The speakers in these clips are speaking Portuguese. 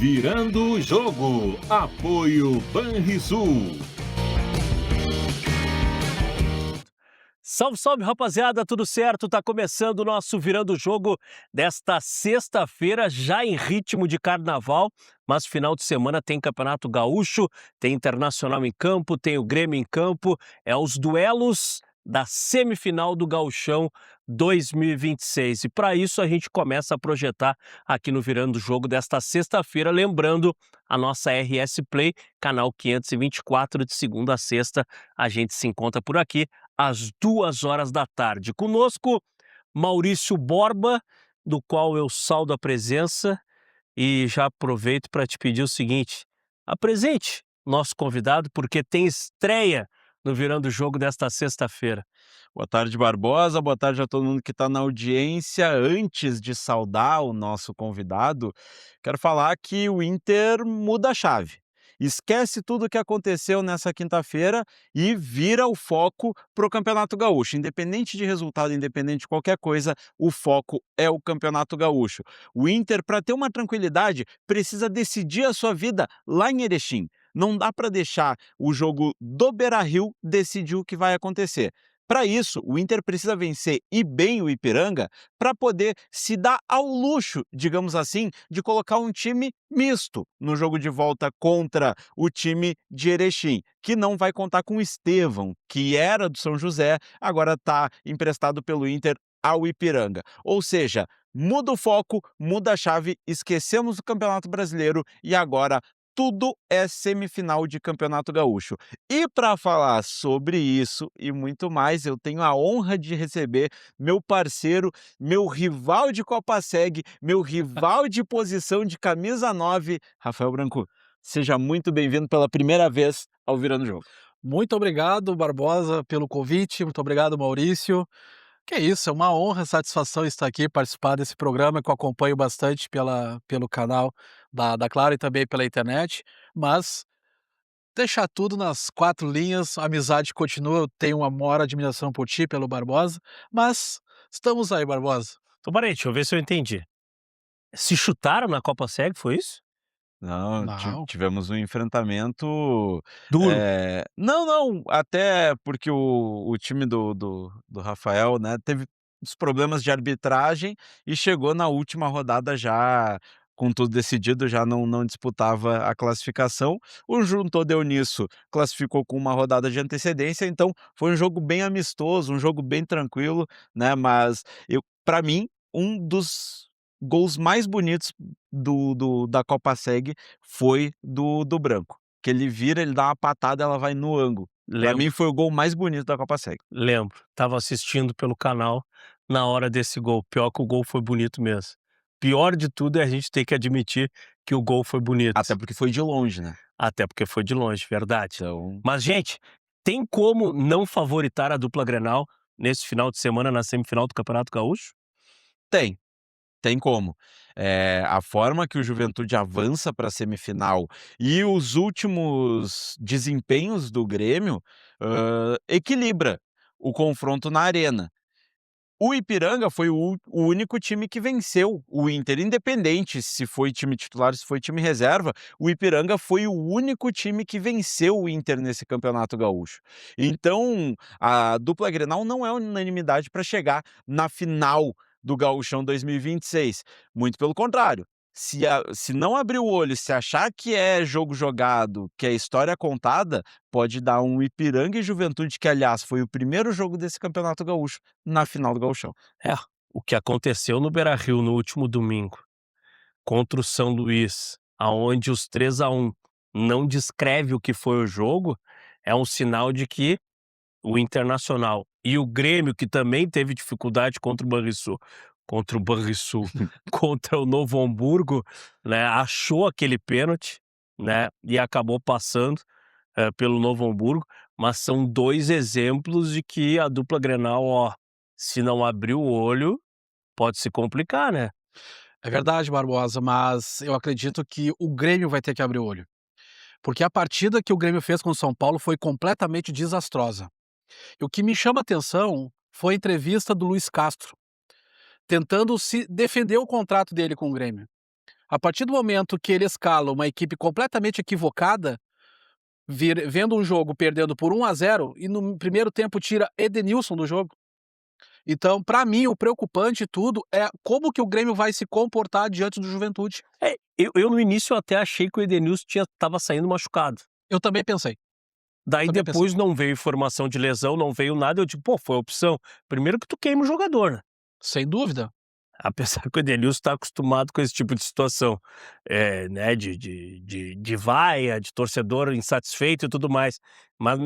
Virando o jogo. Apoio Banrisul. Salve, salve, rapaziada, tudo certo? Tá começando o nosso Virando o Jogo desta sexta-feira, já em ritmo de carnaval, mas final de semana tem Campeonato Gaúcho, tem Internacional em campo, tem o Grêmio em campo, é os duelos da semifinal do Gauchão 2026. E para isso a gente começa a projetar aqui no Virando o Jogo desta sexta-feira, lembrando a nossa RS Play, canal 524, de segunda a sexta, a gente se encontra por aqui às 2 horas da tarde. Conosco, Maurício Borba, do qual eu saldo a presença e já aproveito para te pedir o seguinte: apresente nosso convidado, porque tem estreia no Virando o Jogo desta sexta-feira. Boa tarde, Barbosa. Boa tarde a todo mundo que está na audiência. Antes de saudar o nosso convidado, quero falar que o Inter muda a chave. Esquece tudo o que aconteceu nessa quinta-feira e vira o foco para o Campeonato Gaúcho. Independente de resultado, independente de qualquer coisa, o foco é o Campeonato Gaúcho. O Inter, para ter uma tranquilidade, precisa decidir a sua vida lá em Erechim. Não dá para deixar o jogo do Beira-Rio decidir o que vai acontecer. Para isso, o Inter precisa vencer e bem o Ipiranga para poder se dar ao luxo, digamos assim, de colocar um time misto no jogo de volta contra o time de Erechim, que não vai contar com o Estevão, que era do São José, agora está emprestado pelo Inter ao Ipiranga. Ou seja, muda o foco, muda a chave, esquecemos o Campeonato Brasileiro e agora tudo é semifinal de Campeonato Gaúcho. E para falar sobre isso e muito mais, eu tenho a honra de receber meu parceiro, meu rival de Copa Seg, meu rival de posição de camisa 9, Rafael Branco. Seja muito bem-vindo pela primeira vez ao Virando o Jogo. Muito obrigado, Barbosa, pelo convite. Muito obrigado, Maurício. Que é isso, é uma honra e satisfação estar aqui, participar desse programa que eu acompanho bastante pelo canal da Claro e também pela internet. Mas deixar tudo nas quatro linhas, a amizade continua. Eu tenho uma maior admiração por ti, pelo Barbosa. Mas estamos aí, Barbosa. Então, peraí, deixa eu ver se eu entendi. Se chutaram na Copa Seg, foi isso? Não, Não. tivemos um enfrentamento. Duro. Não, até porque o time do Rafael, né, teve os problemas de arbitragem e chegou na última rodada já com tudo decidido, já não disputava a classificação. O Juntou deu nisso, classificou com uma rodada de antecedência, então foi um jogo bem amistoso, um jogo bem tranquilo, né, mas para mim, um dos gols mais bonitos da Copa Seg foi do Branco, que ele vira, ele dá uma patada, ela vai no ângulo. Pra Lembro, mim foi o gol mais bonito da Copa Seg. lembro. Tava assistindo pelo canal na hora desse gol. Pior que o gol foi bonito mesmo. Pior de tudo é a gente ter que admitir que o gol foi bonito. Até porque foi de longe, né. Até porque foi de longe, verdade. Então Mas, gente, tem como não favoritar a dupla Grenal nesse final de semana na semifinal do Campeonato Gaúcho? tem, tem como. A forma que o Juventude avança para a semifinal e os últimos desempenhos do Grêmio, equilibra o confronto na arena. O Ipiranga foi o único time que venceu o Inter, independente se foi time titular, se foi time reserva, o Ipiranga foi o único time que venceu o Inter nesse Campeonato Gaúcho. Então, a dupla Grenal não é unanimidade para chegar na final do Gauchão 2026, muito pelo contrário. Se não abrir o olho, se achar que é jogo jogado, que é história contada, pode dar um Ipiranga e Juventude, que aliás foi o primeiro jogo desse Campeonato Gaúcho, na final do Gauchão. É, o que aconteceu no Beira-Rio no último domingo contra o São Luís, aonde os 3-1 não descreve o que foi o jogo, é um sinal de que o Internacional e o Grêmio, que também teve dificuldade contra o Banrisul, contra o Novo Hamburgo, né, achou aquele pênalti, né, e acabou passando pelo Novo Hamburgo, mas são dois exemplos de que a dupla Grenal, ó, se não abrir o olho, pode se complicar, né? É verdade, Barbosa, mas eu acredito que o Grêmio vai ter que abrir o olho. Porque a partida que o Grêmio fez com o São Paulo foi completamente desastrosa. E o que me chama a atenção foi a entrevista do Luiz Castro, tentando se defender o contrato dele com o Grêmio. A partir do momento que ele escala uma equipe completamente equivocada, vendo um jogo perdendo por 1-0 e no primeiro tempo tira Edenilson do jogo. Então, pra mim, o preocupante de tudo é como que o Grêmio vai se comportar diante do Juventude. Eu no início até achei que o Edenilson estava saindo machucado. Eu também pensei. Daí Também pensei. depois não veio informação de lesão, não veio nada, eu digo: "Pô, foi a opção". Primeiro que tu queima o jogador, né. Sem dúvida. Apesar que o Edenilson tá acostumado com esse tipo de situação, né, de vaia, de torcedor insatisfeito e tudo mais. Mas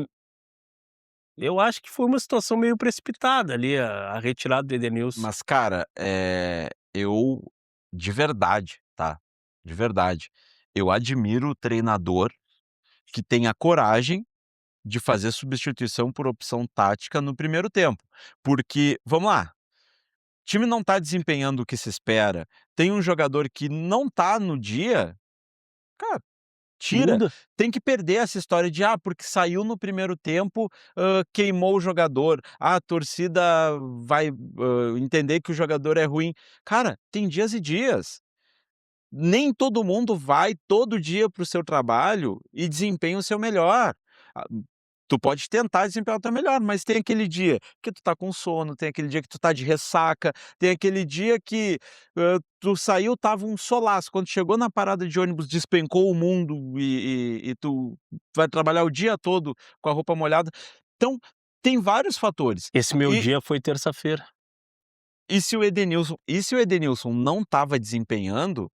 eu acho que foi uma situação meio precipitada ali, a retirada do Edenilson. Mas, cara, eu de verdade, tá, de verdade, eu admiro o treinador que tem a coragem de fazer substituição por opção tática no primeiro tempo. Porque, vamos lá, o time não tá desempenhando o que se espera, tem um jogador que não tá no dia, cara, tira. Muda. Tem que perder essa história de: "Ah, porque saiu no primeiro tempo, queimou o jogador. Ah, a torcida vai, entender que o jogador é ruim". Cara, tem dias e dias. Nem todo mundo vai todo dia para o seu trabalho e desempenha o seu melhor. Ah, tu pode tentar desempenhar o teu melhor, mas tem aquele dia que tu tá com sono, tem aquele dia que tu tá de ressaca, tem aquele dia que, tu saiu, tava um solaço, quando chegou na parada de ônibus despencou o mundo e tu vai trabalhar o dia todo com a roupa molhada. Então, tem vários fatores. Esse meu E dia foi terça-feira. se o Edenilson não estava desempenhando,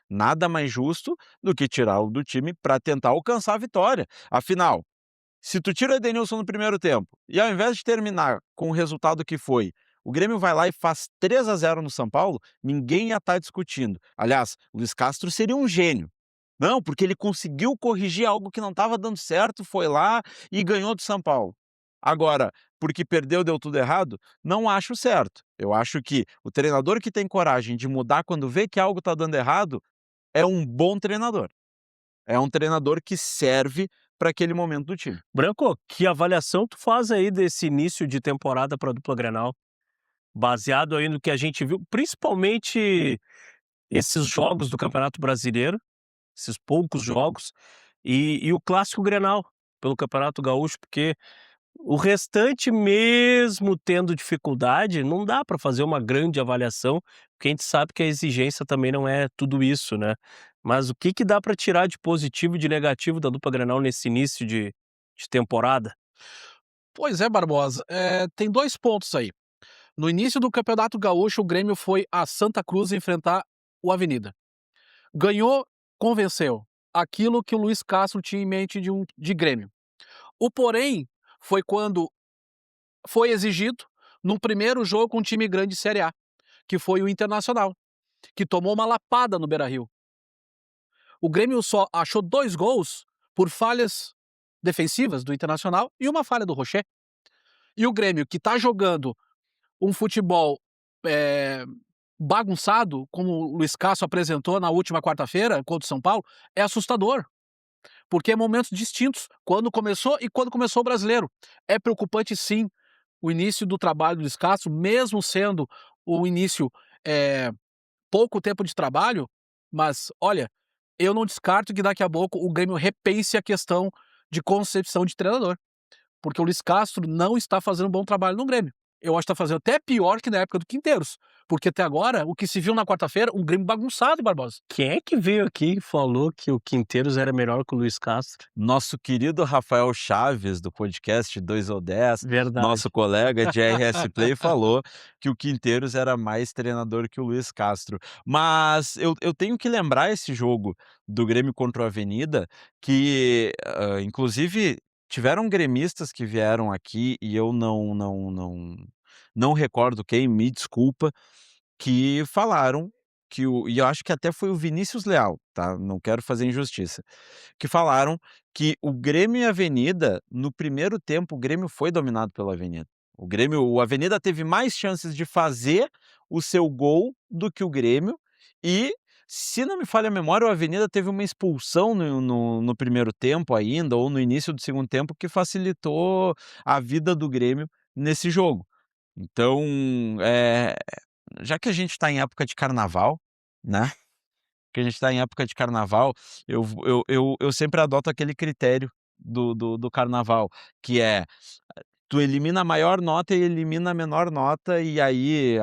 nada mais justo do que tirá-lo do time para tentar alcançar a vitória. Afinal, se tu tira o Edenilson no primeiro tempo e ao invés de terminar com o resultado que foi, o Grêmio vai lá e faz 3-0 no São Paulo, ninguém ia estar discutindo. Aliás, o Luiz Castro seria um gênio. Não, porque ele conseguiu corrigir algo que não estava dando certo, foi lá e ganhou do São Paulo. Agora, porque perdeu, deu tudo errado? Não acho certo. Eu acho que o treinador que tem coragem de mudar quando vê que algo está dando errado é um bom treinador. É um treinador que serve para aquele momento do time. Branco, que avaliação tu faz aí desse início de temporada para a dupla Grenal? Baseado aí no que a gente viu, principalmente esses jogos do Campeonato Brasileiro, esses poucos jogos, e o clássico Grenal pelo Campeonato Gaúcho, porque o restante, mesmo tendo dificuldade, não dá para fazer uma grande avaliação, porque a gente sabe que a exigência também não é tudo isso, né. Mas o que que dá para tirar de positivo e de negativo da dupla Grenal nesse início de temporada? Pois é, Barbosa, tem 2 pontos aí. No início do Campeonato Gaúcho, o Grêmio foi a Santa Cruz enfrentar o Avenida. Ganhou, convenceu. Aquilo que o Luiz Castro tinha em mente de Grêmio. O porém foi quando foi exigido num primeiro jogo com um time grande de Série A, que foi o Internacional, que tomou uma lapada no Beira-Rio. O Grêmio só achou 2 gols por falhas defensivas do Internacional e uma falha do Rocher. E o Grêmio, que tá jogando um futebol, eh, bagunçado, como o Luiz Castro apresentou na última quarta-feira contra o São Paulo, é assustador, porque é momentos distintos, quando começou e quando começou o Brasileiro. É preocupante sim, o início do trabalho do Luiz Castro, mesmo sendo o início, eh, pouco tempo de trabalho, mas olha, eu não descarto que daqui a pouco o Grêmio repense a questão de concepção de treinador. Porque o Luiz Castro não está fazendo um bom trabalho no Grêmio. Eu acho que está fazendo até pior que na época do Quinteiros, porque até agora o que se viu na quarta-feira, um Grêmio bagunçado, Barbosa. Quem é que veio aqui e falou que o Quinteiros era melhor que o Luiz Castro? Nosso querido Rafael Chaves, do podcast 2 ou 10, Verdade. nosso colega de RS Play, falou que o Quinteiros era mais treinador que o Luiz Castro. Mas eu tenho que lembrar esse jogo do Grêmio contra o Avenida, que, inclusive tiveram gremistas que vieram aqui e eu não recordo quem, me desculpa, que falaram e eu acho que até foi o Vinícius Leal, tá, não quero fazer injustiça, que falaram que o Grêmio e a Avenida, no primeiro tempo, o Grêmio foi dominado pela Avenida. O Avenida teve mais chances de fazer o seu gol do que o Grêmio e, se não me falha a memória, o Avenida teve uma expulsão no primeiro tempo ainda, ou no início do segundo tempo, que facilitou a vida do Grêmio nesse jogo. Então, já que a gente está em época de carnaval, né, que a gente está em época de carnaval, eu sempre adoto aquele critério do carnaval, que é, tu elimina a maior nota e elimina a menor nota, e aí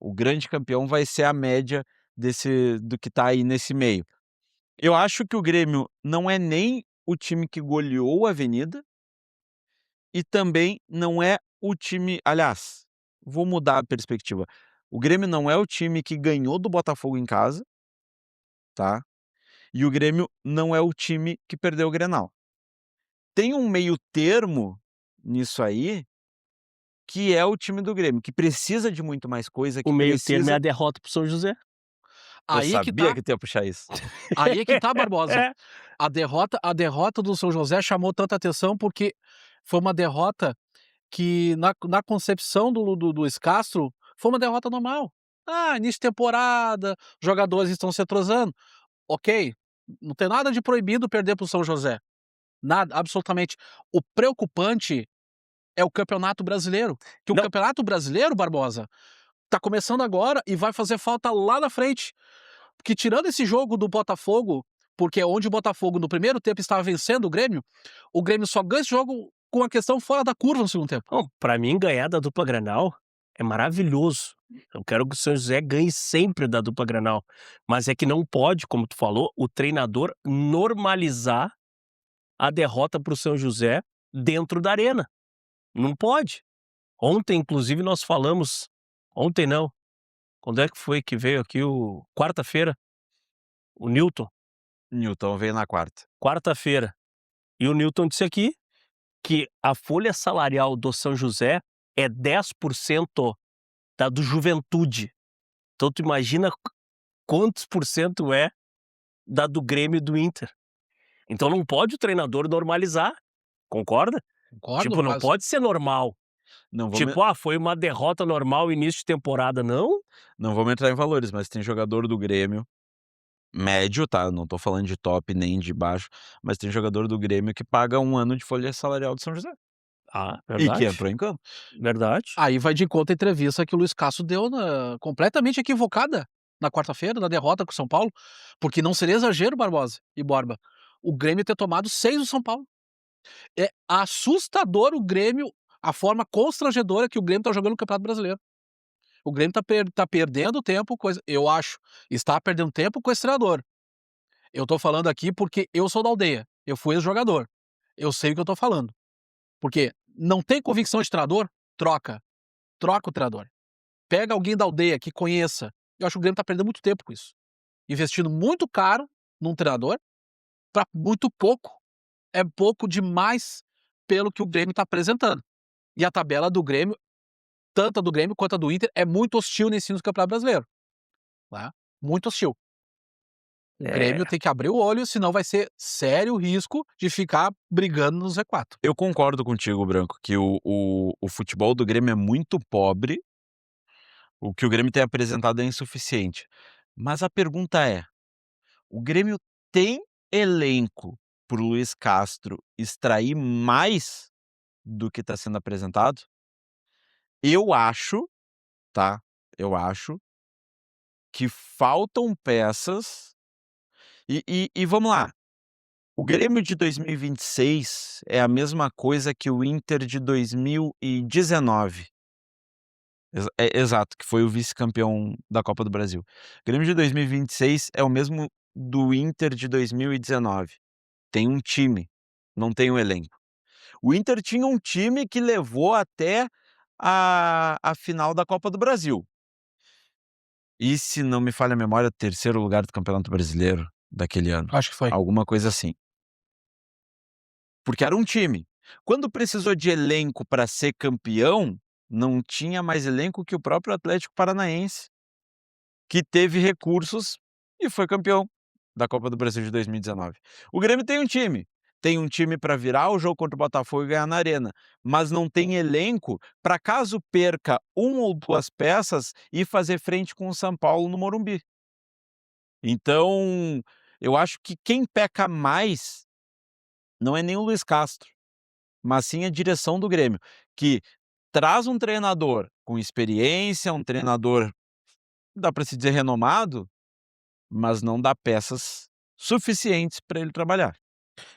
o grande campeão vai ser a média do que tá aí nesse meio. Eu acho que o Grêmio não é nem o time que goleou a Avenida, e também não é o time, aliás, vou mudar a perspectiva. O Grêmio não é o time que ganhou do Botafogo em casa, tá, e o Grêmio não é o time que perdeu o Grenal. Tem um meio termo nisso aí, que é o time do Grêmio, que precisa de muito mais coisa, O que meio termo é a precisa. derrota pro São José. Eu Aí é que sabia tá, que tu ia puxar isso. aí é que tá, Barbosa. É. A derrota do São José chamou tanta atenção, porque foi uma derrota que na concepção do Luiz Castro, foi uma derrota normal. Ah, início de temporada, jogadores estão se entrosando. Ok, não tem nada de proibido perder para o São José. Nada, absolutamente. O preocupante é o Campeonato Brasileiro, que o Não, Campeonato Brasileiro, Barbosa, tá começando agora e vai fazer falta lá na frente. Porque tirando esse jogo do Botafogo, porque é onde o Botafogo no primeiro tempo estava vencendo o Grêmio só ganha esse jogo com a questão fora da curva no segundo tempo. não, pra mim ganhar da dupla Grenal é maravilhoso. Eu quero que o São José ganhe sempre da dupla Grenal, mas é que não pode, como tu falou, o treinador normalizar a derrota pro São José dentro da arena. Não pode. Ontem, inclusive, nós falamos, ontem não, quando é que foi que veio aqui quarta-feira, o Newton, Newton veio na quarta. quarta-feira, e o Newton disse aqui que a folha salarial do São José é 10% da do Juventude. Então tu imagina quantos por cento é da do Grêmio e do Inter. Então não pode o treinador normalizar, concorda? Concordo, Tipo, não mas pode ser normal. Não vamos Tipo, foi uma derrota normal início de temporada, não? não vamos entrar em valores, mas tem jogador do Grêmio, médio, tá, não tô falando de top nem de baixo, mas tem jogador do Grêmio que paga 1 ano de folha salarial do São José, Ah, e que verdade, entrou em campo. verdade. aí vai de encontro à entrevista que o Luiz Castro deu completamente equivocada na quarta-feira, na derrota com o São Paulo, porque não seria exagero, Barbosa e Borba, o Grêmio ter tomado 6 do São Paulo. É assustador o Grêmio, a forma constrangedora que o Grêmio tá jogando no Campeonato Brasileiro. O Grêmio tá perdendo tempo, eu acho, está perdendo tempo com esse treinador. Eu tô falando aqui porque eu sou da aldeia, eu fui ex-jogador, eu sei o que eu tô falando. Porque não tem convicção de treinador? Troca o treinador. Pega alguém da aldeia que conheça. Eu acho que o Grêmio tá perdendo muito tempo com isso. Investindo muito caro num treinador para muito pouco. É pouco demais pelo que o Grêmio tá apresentando. E a tabela do Grêmio, tanto a do Grêmio quanto a do Inter, é muito hostil nesse início do Campeonato Brasileiro, né, muito hostil. O É, Grêmio tem que abrir o olho, senão vai ser sério o risco de ficar brigando no Z4. Eu concordo contigo, Branco, que o futebol do Grêmio é muito pobre, o que o Grêmio tem apresentado é insuficiente. Mas a pergunta é: o Grêmio tem elenco para o Luiz Castro extrair mais do que está sendo apresentado? Eu acho, tá, eu acho que faltam peças, e vamos lá, o Grêmio de 2026 é a mesma coisa que o Inter de 2019. Exato, que foi o vice-campeão da Copa do Brasil. O Grêmio de 2026 é o mesmo do Inter de 2019. Tem um time, não tem um elenco. O Inter tinha um time que levou até a final da Copa do Brasil. E se não me falha a memória, terceiro lugar do Campeonato Brasileiro daquele ano, Acho que foi. alguma coisa assim. Porque era um time. Quando precisou de elenco para ser campeão, não tinha mais elenco que o próprio Atlético Paranaense, que teve recursos e foi campeão da Copa do Brasil de 2019. O Grêmio tem um time para virar o jogo contra o Botafogo e ganhar na Arena, mas não tem elenco para, caso perca 1 ou 2 peças, ir fazer frente com o São Paulo no Morumbi. Então, eu acho que quem peca mais não é nem o Luiz Castro, mas sim a direção do Grêmio, que traz um treinador com experiência, um treinador, dá para se dizer, renomado, mas não dá peças suficientes para ele trabalhar.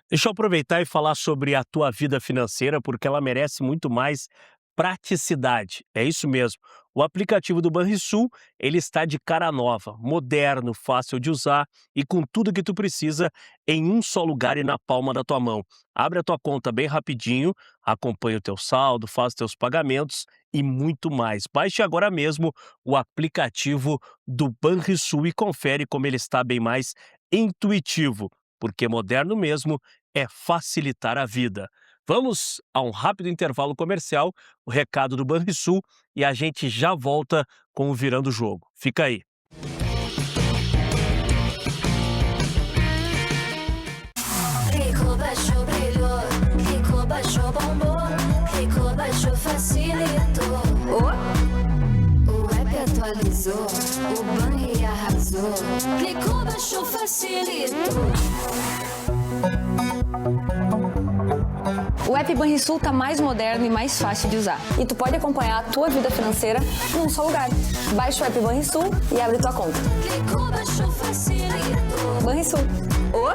Deixa eu aproveitar e falar sobre a tua vida financeira, porque ela merece muito mais praticidade. É isso mesmo. O aplicativo do Banrisul, ele está de cara nova, moderno, fácil de usar e com tudo que tu precisa em um só lugar e na palma da tua mão. Abre a tua conta bem rapidinho, acompanha o teu saldo, faz teus pagamentos e muito mais. Baixe agora mesmo o aplicativo do Banrisul e confere como ele está bem mais intuitivo, porque moderno mesmo é facilitar a vida. Vamos a um rápido intervalo comercial, o recado do Banrisul, e a gente já volta com o Virando o Jogo. Fica aí. Rico baixou, brilhou, Rico baixou, bombou, Rico baixou, facilitou. O app atualizou, o Banri arrasou, Rico baixou, facilitou. O app Banrisul tá mais moderno e mais fácil de usar. E tu pode acompanhar a tua vida financeira num só lugar. Baixa o app Banrisul e abre tua conta. Rico baixou, facilitou. Banrisul. O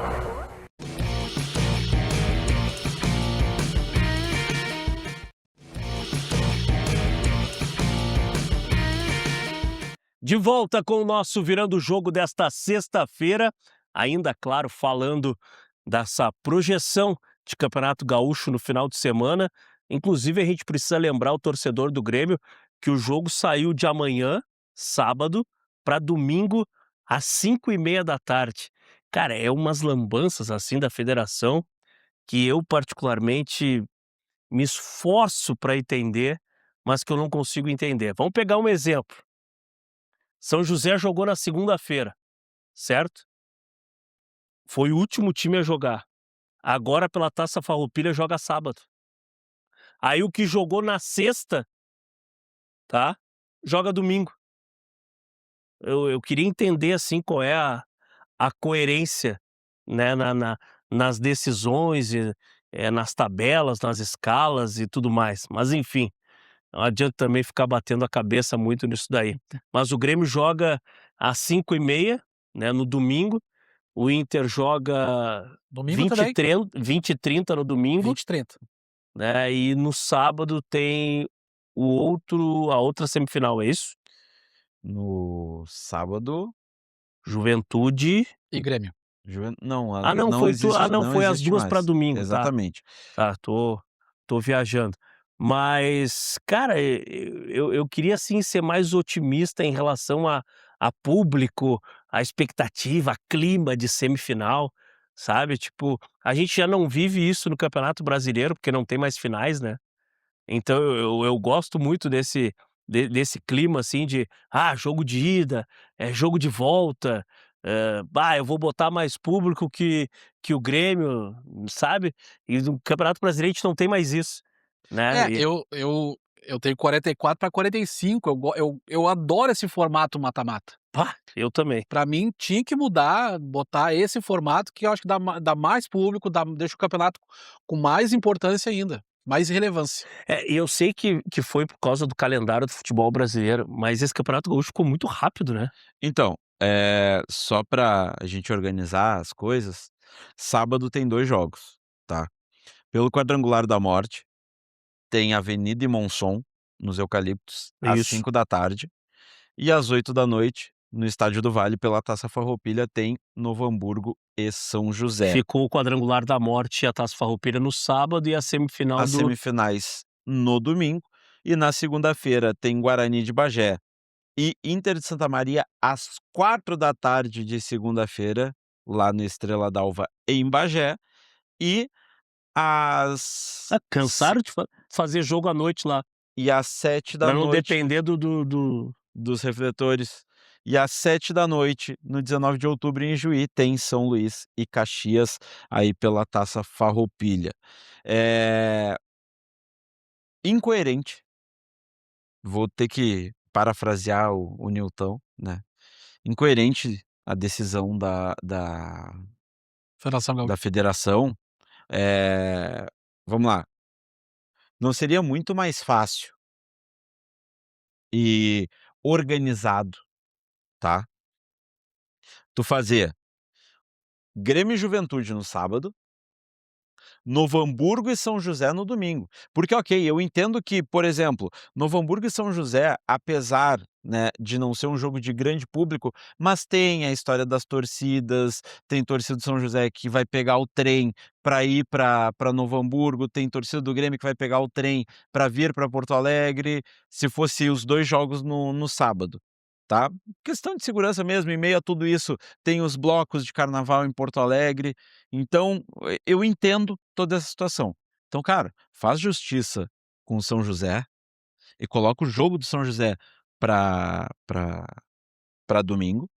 De volta com o nosso Virando o Jogo desta sexta-feira, ainda, claro, falando dessa projeção de Campeonato Gaúcho no final de semana. Inclusive, a gente precisa lembrar o torcedor do Grêmio que o jogo saiu de amanhã, sábado, para domingo, às 5h30 da tarde. Cara, é umas lambanças assim da federação que eu particularmente me esforço para entender, mas que eu não consigo entender. Vamos pegar um exemplo. São José jogou na segunda-feira, certo? Foi o último time a jogar. Agora, pela Taça Farroupilha, joga sábado. Aí o que jogou na sexta, tá? Joga domingo. Eu queria entender, assim, qual é a coerência, né, nas decisões, nas tabelas, nas escalas e tudo mais. Mas, enfim, não adianta também ficar batendo a cabeça muito nisso daí. Mas o Grêmio joga às 5h30, né, no domingo. O Inter joga Domingo 20 também, 20h30 no domingo, 20h30. né, e no sábado tem a outra semifinal, é isso? No sábado, Juventude. E Grêmio. não, Não, não existe, não, não foi as existe duas para mais. domingo, tá. Exatamente. Tá, tô viajando. Mas, cara, eu queria, assim, ser mais otimista em relação a público, a expectativa, a clima de semifinal, sabe. Tipo, a gente já não vive isso no Campeonato Brasileiro, porque não tem mais finais, né. Então eu gosto muito desse clima, assim, de, jogo de ida, jogo de volta, eu vou botar mais público que o Grêmio, sabe. E no Campeonato Brasileiro a gente não tem mais isso, né. Eu tenho 44 para 45, eu adoro esse formato mata-mata. Eu também. Pra mim tinha que mudar, botar esse formato que eu acho que dá mais público, deixa o campeonato com mais importância ainda, mais relevância. E eu sei que foi por causa do calendário do futebol brasileiro, mas esse Campeonato Gaúcho ficou muito rápido, né. Então, só para a gente organizar as coisas, sábado tem 2 jogos, tá. Pelo Quadrangular da Morte, tem Avenida e Monson, nos Eucaliptos, às Isso. 5 da tarde, e às 8 da noite, no Estádio do Vale, pela Taça Farroupilha, tem Novo Hamburgo e São José. Ficou o Quadrangular da Morte e a Taça Farroupilha no sábado e a semifinal As semifinais no domingo, e na segunda-feira tem Guarani de Bagé e Inter de Santa Maria às 4 da tarde de segunda-feira, lá no Estrela d'Alva em Bagé, e às cansaram de fazer jogo à noite lá, e às 7 da pra não noite depender do dos refletores. E às 7 da noite, no 19 de outubro, em Juí, tem São Luís e Caxias, aí pela Taça Farroupilha. Incoerente, vou ter que parafrasear o Newton, né, incoerente a decisão Federação da Gaúcha. federação. Vamos lá, não seria muito mais fácil e organizado, tá, tu fazer Grêmio e Juventude no sábado, Novo Hamburgo e São José no domingo. Porque, ok, eu entendo que, por exemplo, Novo Hamburgo e São José, apesar, né, de não ser um jogo de grande público, mas tem a história das torcidas, tem torcida do São José que vai pegar o trem para ir para Novo Hamburgo, tem torcida do Grêmio que vai pegar o trem para vir para Porto Alegre, se fosse os 2 jogos no sábado, tá. Questão de segurança mesmo, em meio a tudo isso, tem os blocos de carnaval em Porto Alegre, então, eu entendo toda essa situação. Então, cara, faz justiça com o São José e coloca o jogo do São José pra pra domingo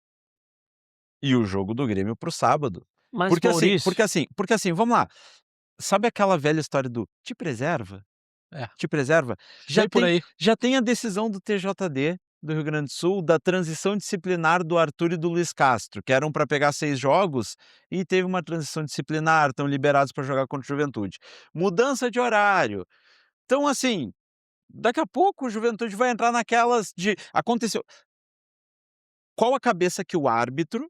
e o jogo do Grêmio para o sábado. Mas, Porque assim Maurício, vamos lá, sabe aquela velha história do "te preserva"? É, Te preserva? bem por aí. Já tem a decisão do TJD do Rio Grande do Sul da transição disciplinar do Arthur e do Luiz Castro, que eram para pegar 6 jogos e teve uma transição disciplinar, estão liberados para jogar contra o Juventude. Mudança de horário. Então, assim, daqui a pouco o Juventude vai entrar naquelas de aconteceu qual a cabeça que o árbitro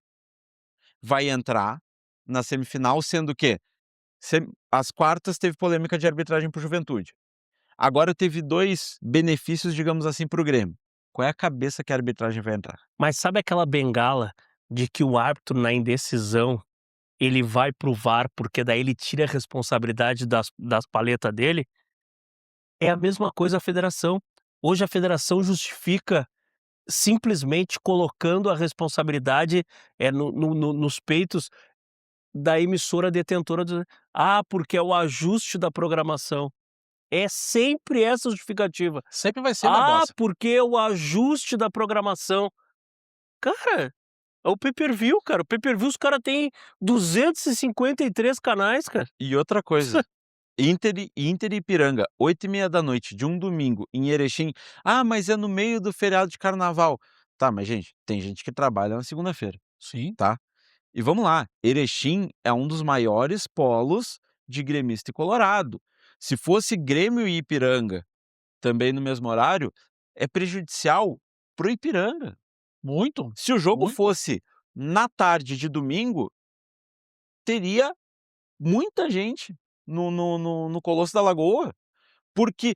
vai entrar na semifinal, sendo que as quartas teve polêmica de arbitragem para o Juventude. Agora teve 2 benefícios, digamos assim, para o Grêmio. Qual é a cabeça que a arbitragem vai entrar? mas sabe aquela bengala de que o árbitro na indecisão, ele vai pro VAR, porque daí ele tira a responsabilidade das paletas dele? É a mesma coisa a federação. Hoje a federação justifica simplesmente colocando a responsabilidade, nos peitos da emissora detentora do porque é o ajuste da programação. É sempre essa justificativa. Sempre vai ser, Barbosa. Porque é o ajuste da programação. Cara, é o pay-per-view, cara. O pay-per-view os caras têm 253 canais, cara. E outra coisa, Inter e Ipiranga, 20h30 de um domingo em Erechim. "Ah, mas é no meio do feriado de carnaval". Tá, mas gente, tem gente que trabalha na segunda-feira, Sim. tá. E vamos lá, Erechim é um dos maiores polos de gremista e colorado. Se fosse Grêmio e Ipiranga também no mesmo horário, é prejudicial pro Ipiranga. Muito, Se o jogo muito. fosse na tarde de domingo, teria muita gente no Colosso da Lagoa, porque,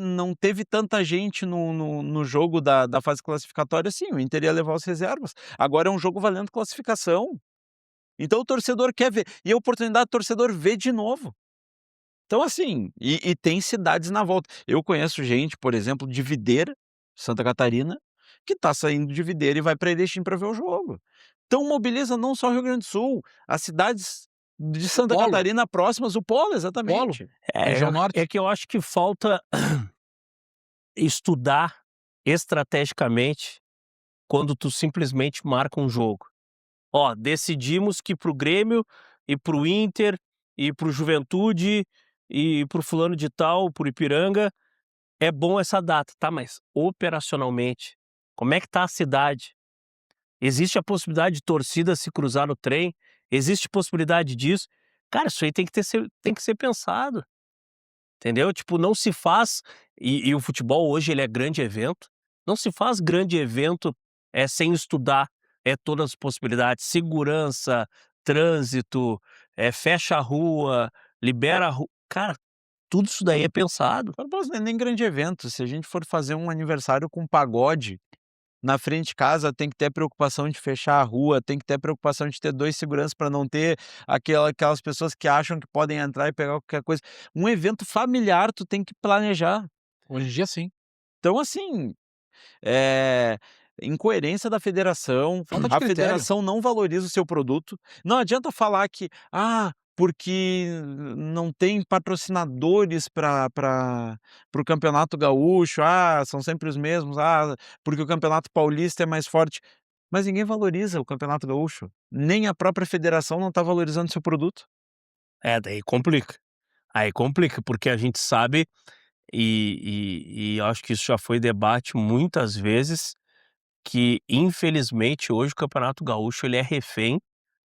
não teve tanta gente no jogo da fase classificatória, sim, o Inter ia levar as reservas. Agora é um jogo valendo classificação, então o torcedor quer ver, e a oportunidade do torcedor ver de novo. Então assim, e tem cidades na volta. Eu conheço gente, por exemplo, de Videira, Santa Catarina, que tá saindo de Videira e vai para Erechim para ver o jogo. Então mobiliza não só o Rio Grande do Sul, as cidades de Santa Polo. Catarina próximas, o polo, Polo. exatamente. Região norte. É que eu acho que falta estudar estrategicamente quando tu simplesmente marca um jogo. Ó, decidimos que pro Grêmio e pro Inter e pro Juventude e pro fulano de tal, pro Ipiranga, é bom essa data, tá? Mas operacionalmente, como é que tá a cidade? Existe a possibilidade de torcida se cruzar no trem? Existe possibilidade disso? Cara, isso aí tem que ser pensado, entendeu? Tipo, não se faz e o futebol hoje ele é grande evento, não se faz grande evento, sem estudar, todas as possibilidades, segurança, trânsito, fecha a rua, libera a rua, cara, tudo isso daí é pensado. Barbosa, não é nem grande evento, se a gente for fazer um aniversário com pagode na frente de casa, tem que ter a preocupação de fechar a rua, tem que ter a preocupação de ter 2 seguranças para não ter aquelas pessoas que acham que podem entrar e pegar qualquer coisa. Um evento familiar tu tem que planejar. Hoje em dia, sim. Então assim, eh, incoerência da federação, Falta de a critério. federação não valoriza o seu produto. Não adianta falar que, porque não tem patrocinadores para o Campeonato Gaúcho, são sempre os mesmos, porque o Campeonato Paulista é mais forte. Mas ninguém valoriza o Campeonato Gaúcho, nem a própria federação não está valorizando seu produto. Daí complica. Aí complica, porque a gente sabe, e eu acho que isso já foi debate muitas vezes, que infelizmente hoje o Campeonato Gaúcho ele é refém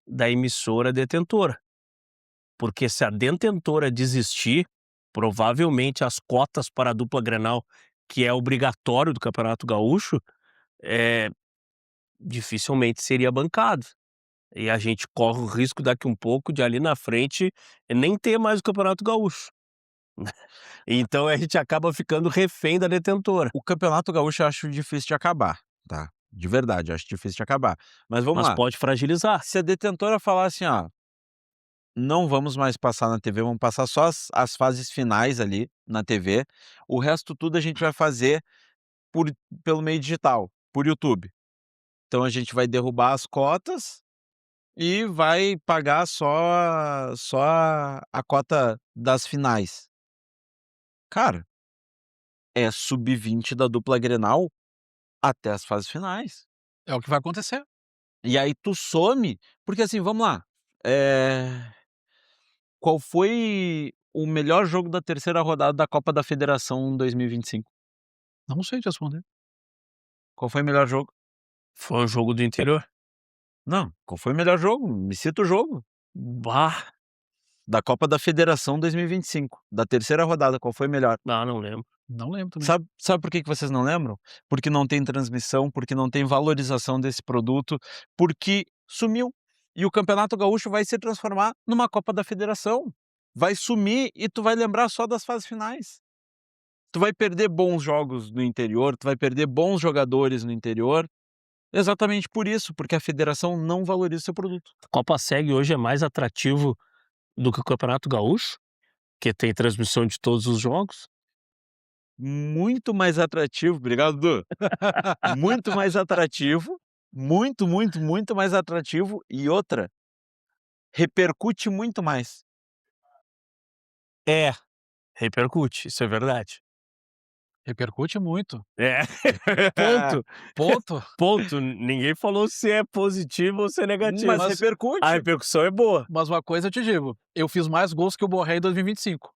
da emissora detentora. Porque se a detentora desistir, provavelmente as cotas para a dupla Grenal, que é obrigatório do Campeonato Gaúcho, eh, dificilmente seria bancado. E a gente corre o risco daqui um pouco de ali na frente nem ter mais o Campeonato Gaúcho. Então a gente acaba ficando refém da detentora. O Campeonato Gaúcho eu acho difícil de acabar, tá? De verdade, eu acho difícil de acabar. Mas vamos Mas lá. pode fragilizar. Se a detentora falar assim, ó, não vamos mais passar na TV, vamos passar só as fases finais ali na TV, o resto tudo a gente vai fazer pelo meio digital, por YouTube. Então a gente vai derrubar as cotas e vai pagar só a cota das finais. Cara, é sub-20 da dupla Grenal até as fases finais. É o que vai acontecer. E aí tu some, porque assim, vamos lá, qual foi o melhor jogo da terceira rodada da Copa da Federação 2025? Não sei te responder. Qual foi o melhor jogo? Foi um jogo do interior. Não, qual foi o melhor jogo? Me cita o jogo. Bah, Da Copa da Federação 2025, da terceira rodada, qual foi o melhor? não lembro. Não lembro também. Sabe por que vocês não lembram? Porque não tem transmissão, porque não tem valorização desse produto, porque sumiu. E o Campeonato Gaúcho vai se transformar numa Copa da Federação. Vai sumir e tu vai lembrar só das fases finais. Tu vai perder bons jogos no interior, tu vai perder bons jogadores no interior, exatamente por isso, porque a federação não valoriza o seu produto. A Copa Seg hoje é mais atrativo do que o Campeonato Gaúcho, que tem transmissão de todos os jogos. Muito mais atrativo, obrigado, Du. Muito mais atrativo, muito mais atrativo e outra, repercute muito mais. É, repercute, isso é verdade. Repercute muito. É, ponto, Ponto. ponto. Ninguém falou se é positivo ou se é negativo. Mas Mas repercute. a repercussão é boa. Mas uma coisa eu te digo, eu fiz mais gols que o Borré em 2025.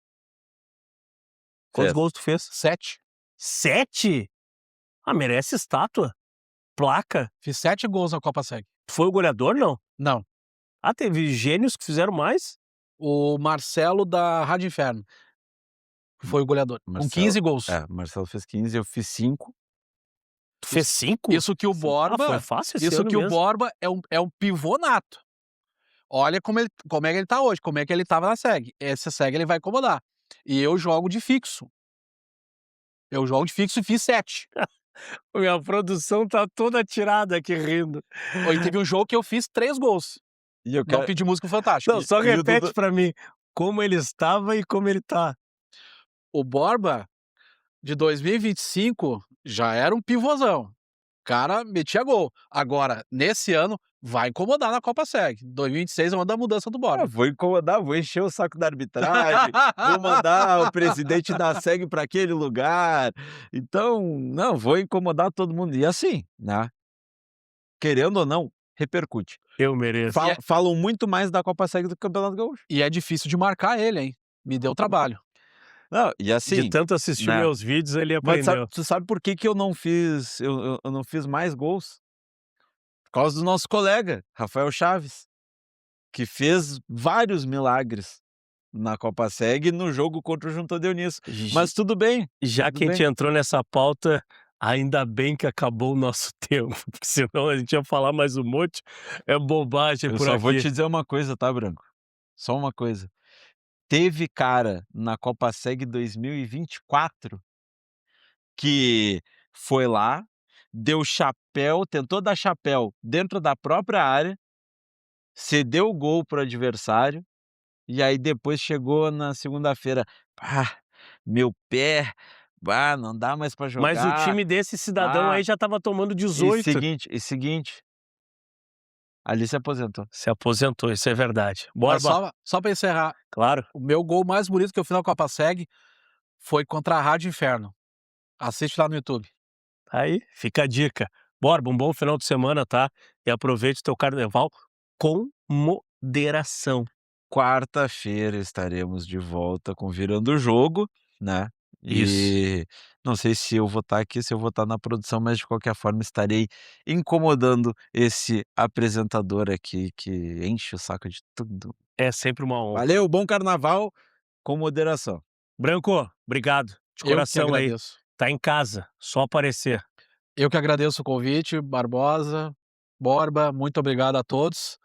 Quantos Fez. gols tu fez? 7. 7? Ah, merece estátua, placa. Fiz 7 gols na Copa Seg. Tu foi o goleador, não? Não. Ah, teve gênios que fizeram mais? O Marcelo da Rádio Inferno foi o goleador. Com Marcelo- 15 gols. Marcelo fez 15, eu fiz 5. Tu fez 5? Isso que o Borba. Ah, foi fácil esse Isso ano que o mesmo. Borba é um pivô nato. Olha como é que ele tá hoje, como é que ele tava na SEG. Essa SEG ele vai incomodar. E eu jogo de fixo. Eu jogo de fixo e fiz 7. Minha produção tá toda tirada aqui rindo. Hoje teve um jogo que eu fiz 3 gols. E eu Não quero... pedi música fantástica. Não, só e o repete Dudu- pra mim como ele estava e como ele tá. O Borba, de 2025, já era um pivôzão. O cara metia gol. Agora, nesse ano, vai incomodar na Copa SEG. 2026 é uma da mudança do Borba. vou incomodar, vou encher o saco da arbitragem, vou mandar o presidente da SEG para aquele lugar. Então, não, vou incomodar todo mundo. E assim, né? Querendo ou não, repercute. Eu mereço. Falam muito mais da Copa SEG do que do Campeonato Gaúcho. E é difícil de marcar ele, hein? Me deu trabalho. Não, e assim, De tanto assistir né? meus vídeos, ele mas aprendeu. tu sabe por que eu não fiz, eu não fiz mais gols? Por causa do nosso colega, Rafael Chaves, que fez vários milagres na Copa SEG no jogo contra o Junto Dionísio. Mas tudo bem. Já tudo que a bem. gente entrou nessa pauta, ainda bem que acabou o nosso tempo, porque senão a gente ia falar mais um monte. É bobagem Eu por só aqui. vou te dizer uma coisa, tá, Branco? Só uma coisa. Teve cara na Copa SEG 2024 que foi lá, deu chapéu, tentou dar chapéu dentro da própria área, cedeu o gol pro adversário, e aí depois chegou na segunda-feira, "Pá, meu pé, bah, não dá mais pra jogar". Mas o time desse cidadão Ah, aí já tava tomando E 18. seguinte, ali se aposentou. Se aposentou, isso é verdade. Bora, Mas só pra encerrar, claro. o meu gol mais bonito que eu fiz na Copa SEG foi contra a Rádio Inferno. Assiste lá no YouTube. Aí, fica a dica. Borba, um bom final de semana, tá? E aproveite o teu carnaval com moderação. Quarta-feira estaremos de volta com Virando o Jogo, né? E não sei se eu vou estar aqui, se eu vou estar na produção, mas de qualquer forma estarei incomodando esse apresentador aqui que enche o saco de tudo. É sempre uma honra. Valeu, bom carnaval com moderação. Branco, obrigado. De Eu que coração aí. agradeço. Tá em casa, só aparecer. Eu que agradeço o convite, Barbosa. Borba, muito obrigado a todos.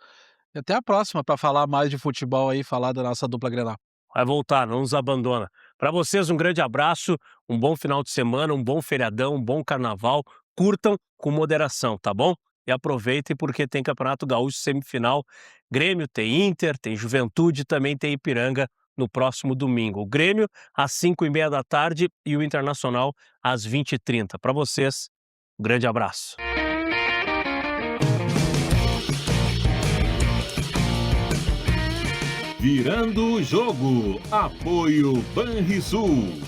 E até a próxima para falar mais de futebol aí, falar da nossa dupla Grenal. Vai voltar, não nos abandona. Para vocês, um grande abraço, um bom final de semana, um bom feriadão, um bom carnaval. Curtam com moderação, tá bom? E aproveitem porque tem Campeonato Gaúcho semifinal. Grêmio tem Inter, tem Juventude, também tem Ipiranga no próximo domingo. O Grêmio às 5h30 da tarde e o Internacional às 20h30. Para vocês, um grande abraço. Virando o jogo. Apoio Banrisul.